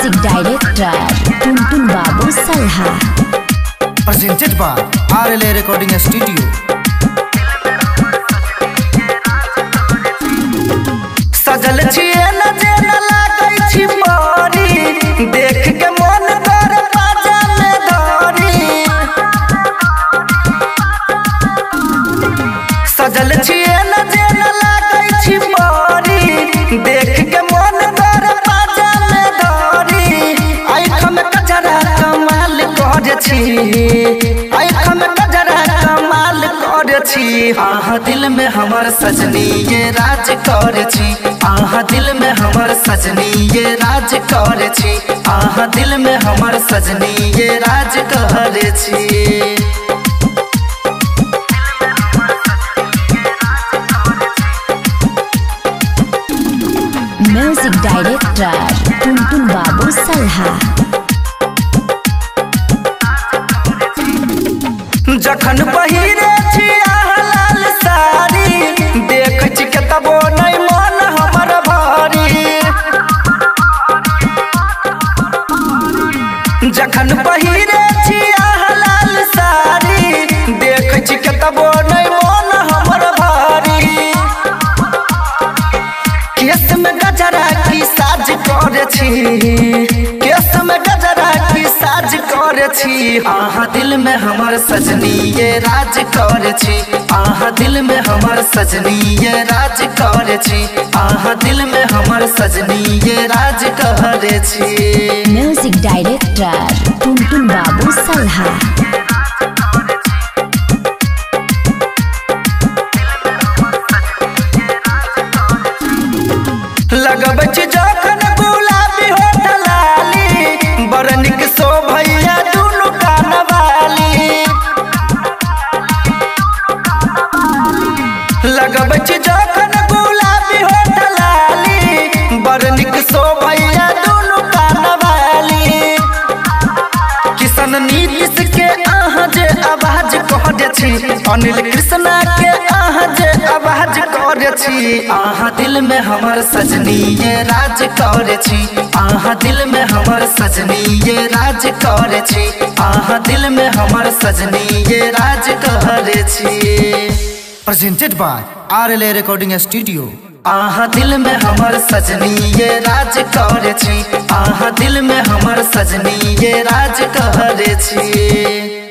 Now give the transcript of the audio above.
Music director Tuntun Babu सल्हा। Presented by RLA recording studio. सजल छिए न जे न लागै छी पारी, देख के मन कर बाजा में धरी। सजल छिए न जे न लागै छी पारी, देख के मन कर बाजा में धरी। आँख में कजरा कमाल कर छी, आँख में कजरा कमाल कर छी। आहा दिल में हमर सजनी ये राज कर छी, आहा दिल में हमर सजनी ये राज कर छी, आहा दिल में हमर सजनी ये राज कर छी। Music director Tuntun Babu सल्हा। जखन पहिरे छी आहा लाल साड़ी, देख छी कतबो नहीं मन हमर भारी। जखन पहिरे छी आहा लाल साड़ी, देख छी कतबो नहीं मन हमर भारी। केस में गजरा की साज कर छी, केस में गजरा की साज कर छी। आहा दिल में हमर सजनी ये राज कर छी, आहा दिल में हमर सजनी ये राज कर छी, आहा दिल में हमर सजनी ये राज कर छी। Music director Tuntun Babu सल्हा। लगबै छी जखन गुलाबी होठ लाली, बड़ नीक शोभैया दुनू कानवाली। लगबै छी जखन गुलाबी होठ लाली, बड़ नीक शोभैया दुनू कानवाली। किशन नीतीश के अहाँ जे आवाज कहै छी, अनिल कृष्णा के अहाँ जे आवाज कर छी। आहा दिल में हमर सजनी ये राज कर छी, आहा दिल में हमर सजनी ये राज कर छी, आहा दिल में हमर सजनी ये राज कर छी। Presented by RLA recording studio. आहा दिल में हमर सजनी ये राज कर छी, आहा दिल में हमर सजनी ये राज कर छी।